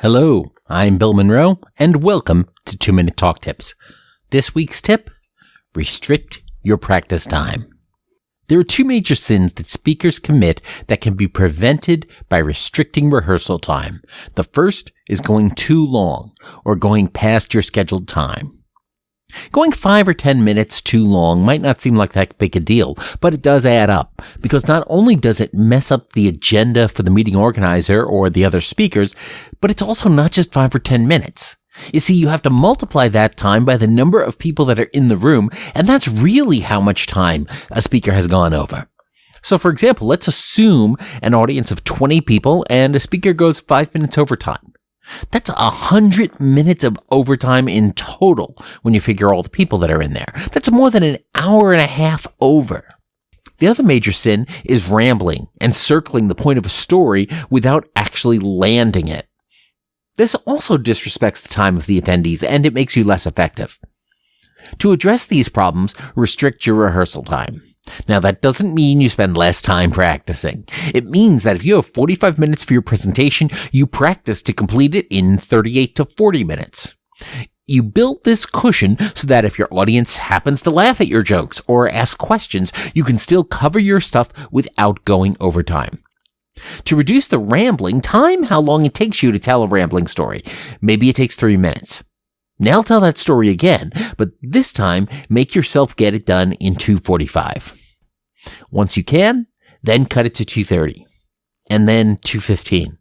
Hello, I'm Bill Monroe, and welcome to 2-Minute Talk Tips. This week's tip: restrict your practice time. There are two major sins that speakers commit that can be prevented by restricting rehearsal time. The first is going too long or going past your scheduled time. Going 5 or 10 minutes too long might not seem like that big a deal, but it does add up, because not only does it mess up the agenda for the meeting organizer or the other speakers, but it's also not just 5 or 10 minutes. You see, you have to multiply that time by the number of people that are in the room, and that's really how much time a speaker has gone over. So for example, let's assume an audience of 20 people and a speaker goes 5 minutes overtime. That's 100 minutes of overtime in total when you figure all the people that are in there. That's more than an hour and a half over. The other major sin is rambling and circling the point of a story without actually landing it. This also disrespects the time of the attendees, and it makes you less effective. To address these problems, restrict your rehearsal time. Now, that doesn't mean you spend less time practicing. It means that if you have 45 minutes for your presentation, you practice to complete it in 38 to 40 minutes. You build this cushion so that if your audience happens to laugh at your jokes or ask questions, you can still cover your stuff without going over time. To reduce the rambling, time how long it takes you to tell a rambling story. Maybe it takes 3 minutes. Now tell that story again, but this time make yourself get it done in 2:45. Once you can, then cut it to 2:30, and then 2:15.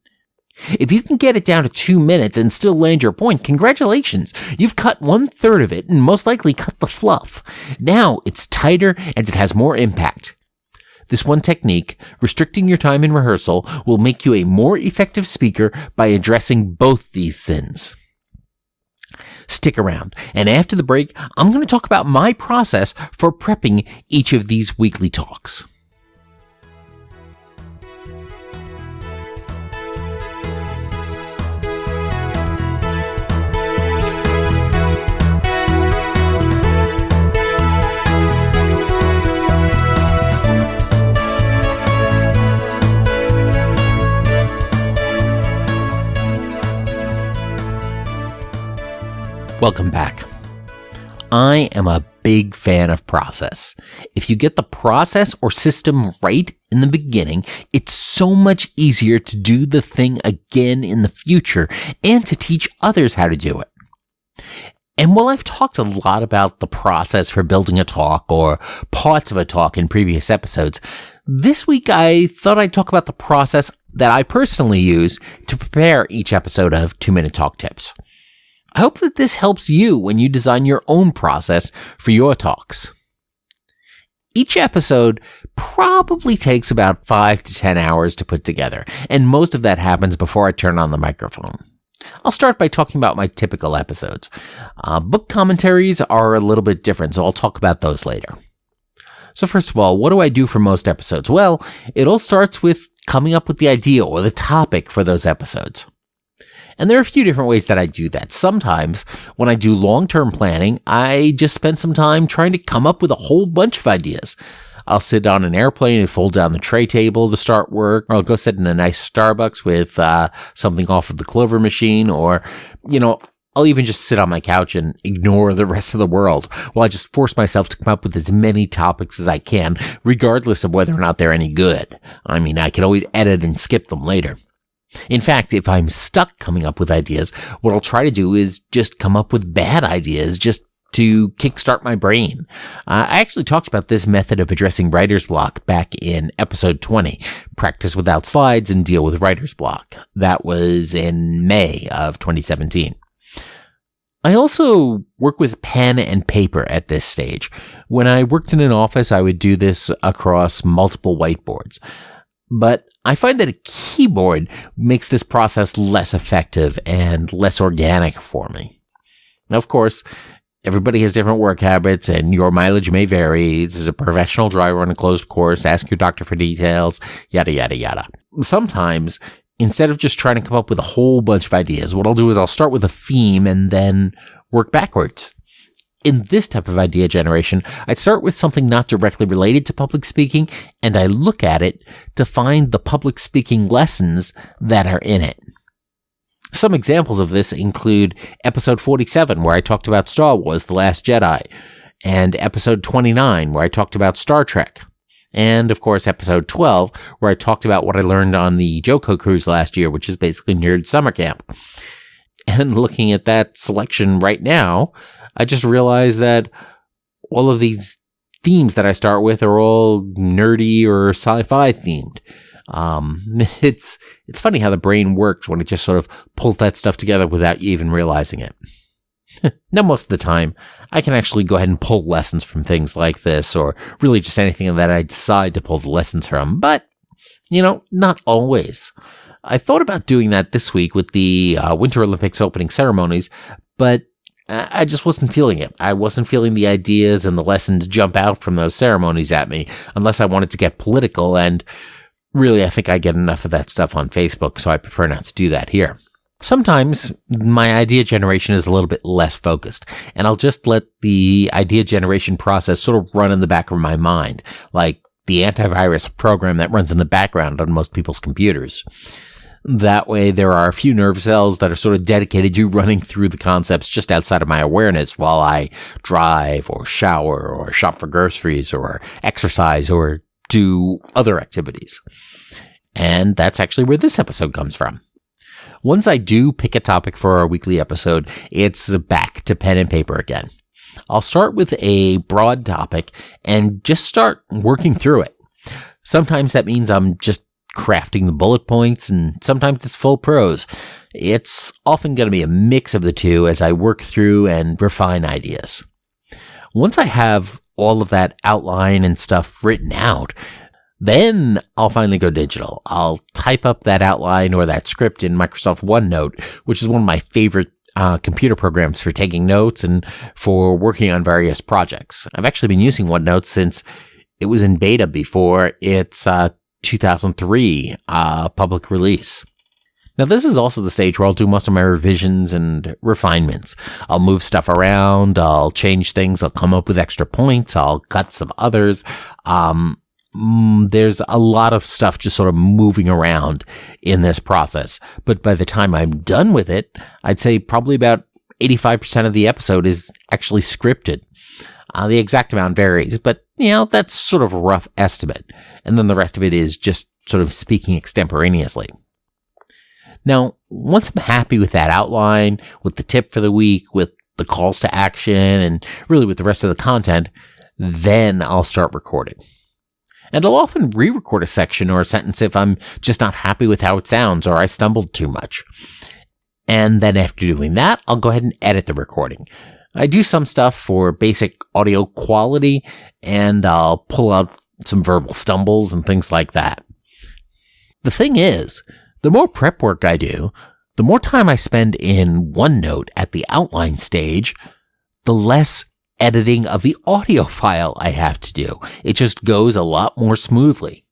If you can get it down to 2 minutes and still land your point, congratulations. You've cut 1/3 of it and most likely cut the fluff. Now it's tighter and it has more impact. This one technique, restricting your time in rehearsal, will make you a more effective speaker by addressing both these sins. Stick around, and after the break, I'm going to talk about my process for prepping each of these weekly talks. Welcome back. I am a big fan of process. If you get the process or system right in the beginning, it's so much easier to do the thing again in the future and to teach others how to do it. And while I've talked a lot about the process for building a talk or parts of a talk in previous episodes, this week I thought I'd talk about the process that I personally use to prepare each episode of 2-Minute Talk Tips. I hope that this helps you when you design your own process for your talks. Each episode probably takes about 5 to 10 hours to put together, and most of that happens before I turn on the microphone. I'll start by talking about my typical episodes. Book commentaries are a little bit different, so I'll talk about those later. So first of all, what do I do for most episodes? Well, it all starts with coming up with the idea or the topic for those episodes. And there are a few different ways that I do that. Sometimes, when I do long-term planning, I just spend some time trying to come up with a whole bunch of ideas. I'll sit on an airplane and fold down the tray table to start work, or I'll go sit in a nice Starbucks with something off of the Clover machine, or, I'll even just sit on my couch and ignore the rest of the world while I just force myself to come up with as many topics as I can, regardless of whether or not they're any good. I mean, I can always edit and skip them later. In fact, if I'm stuck coming up with ideas, what I'll try to do is just come up with bad ideas just to kickstart my brain. I actually talked about this method of addressing writer's block back in episode 20, Practice Without Slides and Deal with Writer's Block. That was in May of 2017. I also work with pen and paper at this stage. When I worked in an office, I would do this across multiple whiteboards. But I find that a keyboard makes this process less effective and less organic for me. Now, of course, everybody has different work habits and your mileage may vary. This is a professional driver on a closed course. Ask your doctor for details, yada, yada, yada. Sometimes, instead of just trying to come up with a whole bunch of ideas, what I'll do is I'll start with a theme and then work backwards. In this type of idea generation, I start with something not directly related to public speaking, and I look at it to find the public speaking lessons that are in it. Some examples of this include episode 47, where I talked about Star Wars: The Last Jedi, and episode 29, where I talked about Star Trek, and of course episode 12, where I talked about what I learned on the Joko cruise last year, which is basically Nerd Summer Camp. And looking at that selection right now, I just realized that all of these themes that I start with are all nerdy or sci-fi themed. It's funny how the brain works when it just sort of pulls that stuff together without you even realizing it. Now, most of the time, I can actually go ahead and pull lessons from things like this, or really just anything that I decide to pull the lessons from, but, not always. I thought about doing that this week with the Winter Olympics opening ceremonies, but I just wasn't feeling it. I wasn't feeling the ideas and the lessons jump out from those ceremonies at me, unless I wanted to get political, and really, I think I get enough of that stuff on Facebook, so I prefer not to do that here. Sometimes my idea generation is a little bit less focused, and I'll just let the idea generation process sort of run in the back of my mind, like the antivirus program that runs in the background on most people's computers. That way, there are a few nerve cells that are sort of dedicated to running through the concepts just outside of my awareness while I drive or shower or shop for groceries or exercise or do other activities. And that's actually where this episode comes from. Once I do pick a topic for our weekly episode, it's back to pen and paper again. I'll start with a broad topic and just start working through it. Sometimes that means I'm just crafting the bullet points, and sometimes it's full prose. It's often going to be a mix of the two as I work through and refine ideas. Once I have all of that outline and stuff written out, then I'll finally go digital. I'll type up that outline or that script in Microsoft OneNote, which is one of my favorite computer programs for taking notes and for working on various projects. I've actually been using OneNote since it was in beta before its 2003 public release. Now, this is also the stage where I'll do most of my revisions and refinements. I'll move stuff around, I'll change things, I'll come up with extra points, I'll cut some others. There's a lot of stuff just sort of moving around in this process. But by the time I'm done with it, I'd say probably about 85% of the episode is actually scripted. The exact amount varies, but, that's sort of a rough estimate. And then the rest of it is just sort of speaking extemporaneously. Now, once I'm happy with that outline, with the tip for the week, with the calls to action, and really with the rest of the content, then I'll start recording. And I'll often re-record a section or a sentence if I'm just not happy with how it sounds or I stumbled too much. And then after doing that, I'll go ahead and edit the recording. I do some stuff for basic audio quality, and I'll pull out some verbal stumbles and things like that. The thing is, the more prep work I do, the more time I spend in OneNote at the outline stage, the less editing of the audio file I have to do. It just goes a lot more smoothly.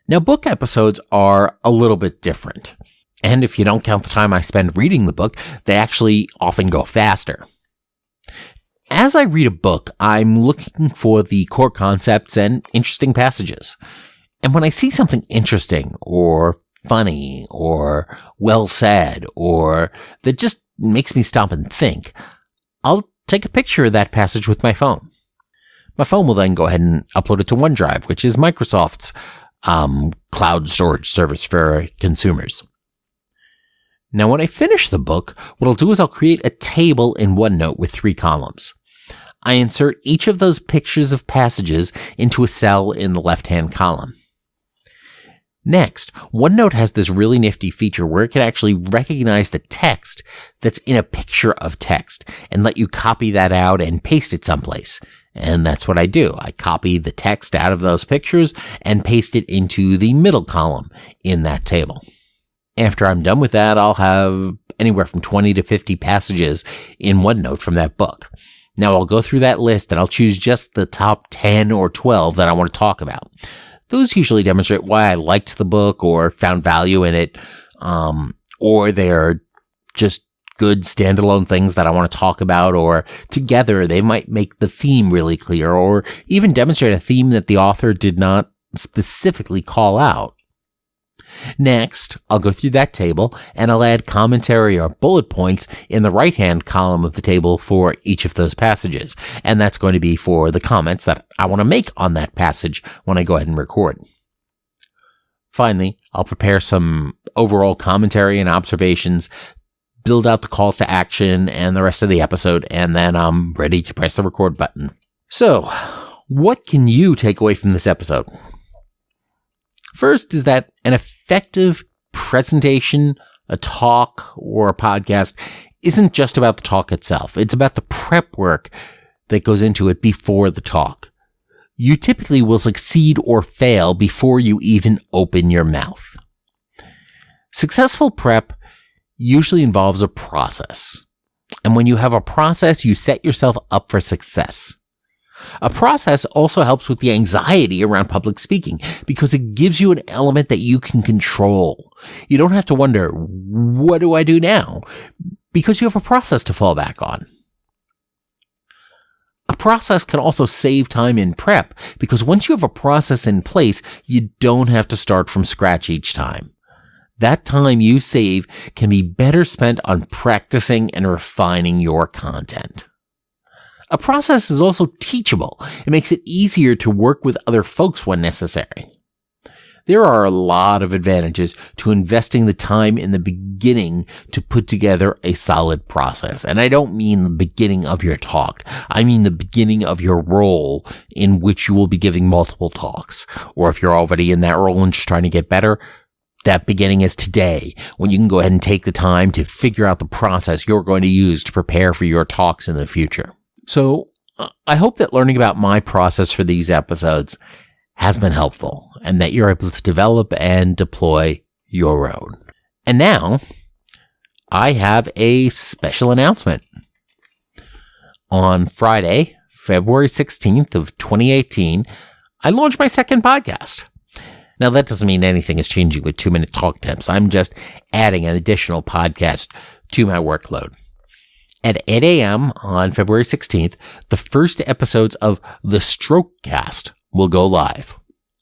Now, book episodes are a little bit different. And if you don't count the time I spend reading the book, they actually often go faster. As I read a book, I'm looking for the core concepts and interesting passages. And when I see something interesting or funny or well said or that just makes me stop and think, I'll take a picture of that passage with my phone. My phone will then go ahead and upload it to OneDrive, which is Microsoft's cloud storage service for consumers. Now, when I finish the book, what I'll do is I'll create a table in OneNote with 3 columns. I insert each of those pictures of passages into a cell in the left-hand column. Next, OneNote has this really nifty feature where it can actually recognize the text that's in a picture of text and let you copy that out and paste it someplace. And that's what I do. I copy the text out of those pictures and paste it into the middle column in that table. After I'm done with that, I'll have anywhere from 20 to 50 passages in OneNote from that book. Now, I'll go through that list and I'll choose just the top 10 or 12 that I want to talk about. Those usually demonstrate why I liked the book or found value in it, or they're just good standalone things that I want to talk about, or together they might make the theme really clear, or even demonstrate a theme that the author did not specifically call out. Next, I'll go through that table and I'll add commentary or bullet points in the right-hand column of the table for each of those passages. And that's going to be for the comments that I want to make on that passage when I go ahead and record. Finally, I'll prepare some overall commentary and observations, build out the calls to action and the rest of the episode, and then I'm ready to press the record button. So, what can you take away from this episode? First is that an effective presentation, a talk, or a podcast isn't just about the talk itself. It's about the prep work that goes into it before the talk. You typically will succeed or fail before you even open your mouth. Successful prep usually involves a process. And when you have a process, you set yourself up for success. A process also helps with the anxiety around public speaking because it gives you an element that you can control. You don't have to wonder, what do I do now? Because you have a process to fall back on. A process can also save time in prep because once you have a process in place, you don't have to start from scratch each time. That time you save can be better spent on practicing and refining your content. A process is also teachable. It makes it easier to work with other folks when necessary. There are a lot of advantages to investing the time in the beginning to put together a solid process. And I don't mean the beginning of your talk. I mean the beginning of your role in which you will be giving multiple talks. Or if you're already in that role and just trying to get better, that beginning is today, when you can go ahead and take the time to figure out the process you're going to use to prepare for your talks in the future. So I hope that learning about my process for these episodes has been helpful and that you're able to develop and deploy your own. And now I have a special announcement. On Friday, February 16th of 2018, I launched my second podcast. Now, that doesn't mean anything is changing with 2-Minute Talk Tips. I'm just adding an additional podcast to my workload. At 8 a.m. on February 16th, the first episodes of The Stroke Cast will go live.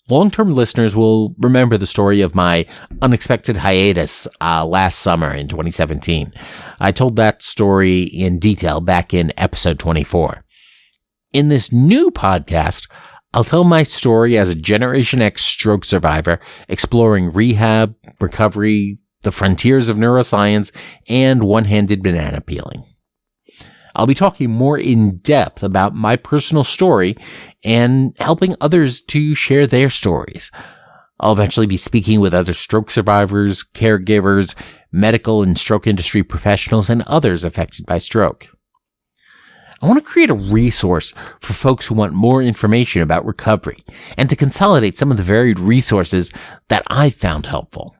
Long-term listeners will remember the story of my unexpected hiatus last summer in 2017. I told that story in detail back in episode 24. In this new podcast, I'll tell my story as a Generation X stroke survivor, exploring rehab, recovery, the frontiers of neuroscience, and one-handed banana peeling. I'll be talking more in depth about my personal story and helping others to share their stories. I'll eventually be speaking with other stroke survivors, caregivers, medical and stroke industry professionals, and others affected by stroke. I want to create a resource for folks who want more information about recovery and to consolidate some of the varied resources that I've found helpful.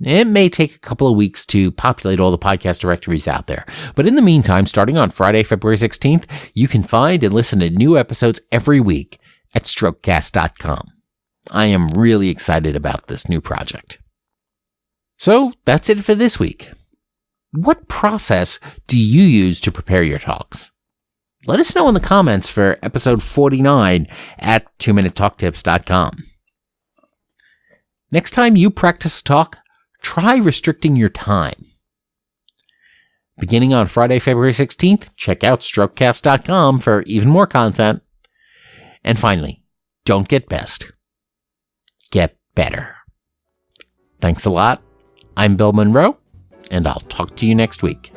It may take a couple of weeks to populate all the podcast directories out there, but in the meantime, starting on Friday, February 16th, you can find and listen to new episodes every week at strokecast.com. I am really excited about this new project. So that's it for this week. What process do you use to prepare your talks? Let us know in the comments for episode 49 at 2minutetalktips.com. Next time you practice a talk, try restricting your time. Beginning on Friday, February 16th, check out strokecast.com for even more content. And finally, don't get best. Get better. Thanks a lot. I'm Bill Monroe, and I'll talk to you next week.